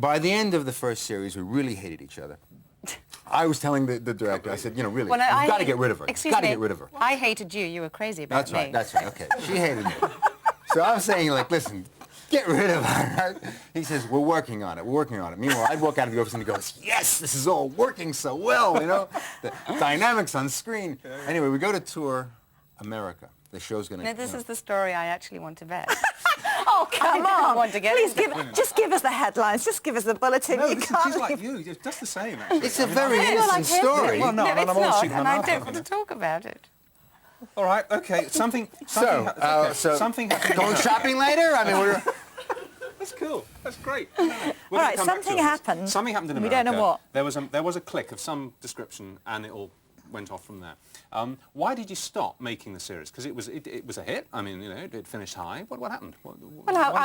by the end of the first series, we really hated each other. I was telling the director, I said, you know, really, well, you've got to get rid of her. Excuse You've got to me, get rid of her. I hated you. You were crazy about That's me. right, that's right, okay. She hated me. So I'm saying, like, listen, get rid of her. He says, we're working on it, we're working on it. Meanwhile, I'd walk out of the office and he goes, yes, this is all working so well, you know? The dynamics on screen. Anyway, we go to tour America. The show's going to... Now, this is the story I actually want to bet. Oh, come on. Want to get Please just give us the headlines. Just give us the bulletin. No, You this can't is just like leave. you. Just the same, actually. It's a very innocent story. Well, no, it's I'm all not, shooting and my I mouth don't off, want you to talk about it. All right, okay. Something So something happened. going shopping later? I mean, we're... That's cool. That's great. All right, something happened. Something happened in We America. don't know what. There was a click of some description, and it all went off from there. Why did you stop making the series? Because it was a hit. I mean, you know, it finished high. What happened? Why did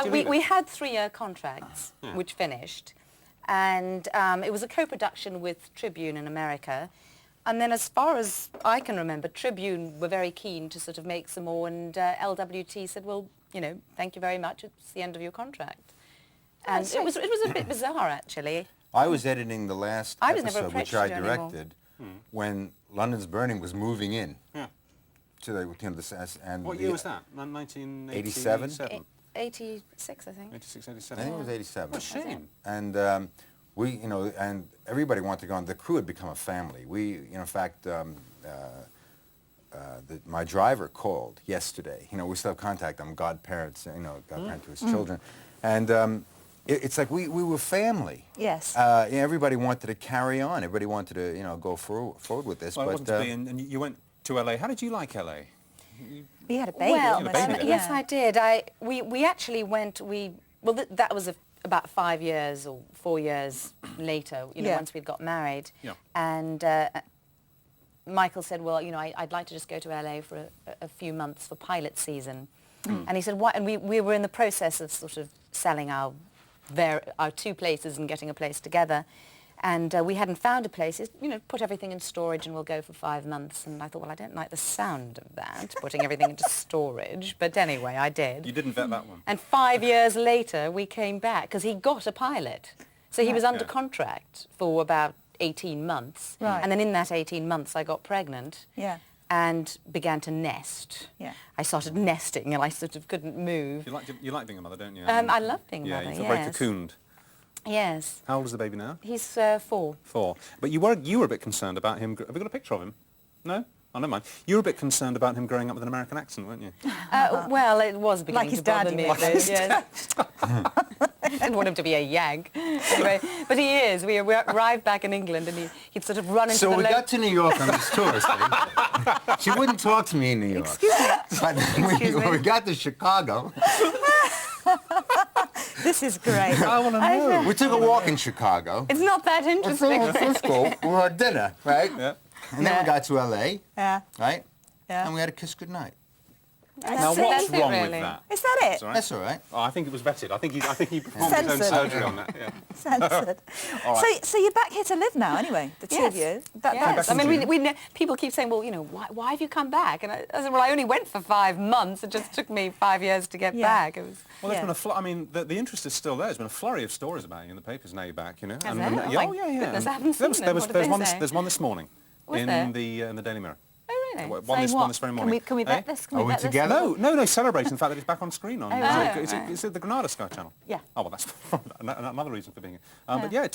you leave We it? had 3-year contracts, which finished, and it was a co-production with Tribune in America. And then, as far as I can remember, Tribune were very keen to sort of make some more, and LWT said, well, you know, thank you very much, it's the end of your contract. And it was a bit bizarre, actually. I was editing the last I was never episode, which approached I you anymore. directed, when London's Burning was moving in. Yeah. To the, you know, and What year was that? 1987? 86, I think. 86, I 87. think it was 87. What a shame. And we, you know, and everybody wanted to go on. The crew had become a family. We, you know, in fact, my driver called yesterday. You know, we still have contact. I'm godparents, you know, godparent to his children. And it's like we were family. Yes. Everybody wanted to carry on. Everybody wanted to, you know, go forward with this. Well, it but wasn't to be, and you went to LA. How did you like LA? We had a baby. Well, You had a baby yes, there. I did. We actually went. That was about 5 years or 4 years later. You know, once we'd got married. Yeah. And Michael said, well, you know, I'd like to just go to LA for a few months for pilot season. And he said, what? And we were in the process of sort of selling our 2 places and getting a place together. And we hadn't found a place. You know, put everything in storage and we'll go for 5 months. And I thought, well, I don't like the sound of that, putting everything into storage. But anyway, I did. You didn't vet that one. And 5 years later, we came back because he got a pilot. So he was under contract for about 18 months. Right. And then in that 18 months, I got pregnant. Yeah. And began to nest. Yeah. I started nesting and I sort of couldn't move. You like being a mother, don't you? I love being a mother, Yeah, you feel very yes. cocooned. Yes. How old is the baby now? He's 4. 4. But you were a bit concerned about him. Have we got a picture of him? No? Oh, never mind. You were a bit concerned about him growing up with an American accent, weren't you? Well, it was beginning Like his to bother daddy me. was. a bit, yes. I didn't want him to be a Yank. Anyway, but he is. We arrived back in England and he'd sort of run into So the... we got to New York on this tour, see? She wouldn't talk to me in New York. Excuse me. But when we got to Chicago, This is great. I want to know. we took a walk in Chicago. It's not that It's interesting. San Francisco. We were at dinner, right? Yeah. And then we got to L.A., Yeah. right? Yeah. And we had a kiss goodnight. Now, That's what's it, wrong really. with that? Is that it? That's all right. That's all right. Oh, I think it was vetted. I think he performed his own Censored. surgery on that. Yeah. Censored. All right. So you're back here to live now, anyway, the two of you. Yes. That's I mean, people keep saying, well, you know, why have you come back? And I said, well, I only went for 5 months. It just took me 5 years to get back. It was... Well, there's been a I mean, the interest is still there. There's been a flurry of stories about you in the papers now you're back, you know. Has And- there? and- Oh, yeah, my yeah. goodness, I haven't seen them. What did There's they one. say? There's one this morning Was in there? the Daily Mirror. Oh, really? One Saying this what? very morning. Can we bet Eh? this? Can Are we we bet this? together? No, celebrating the fact that it's back on screen on. right. Is it the Granada Sky Channel? Yeah. Oh well, that's another reason for being here. But yeah.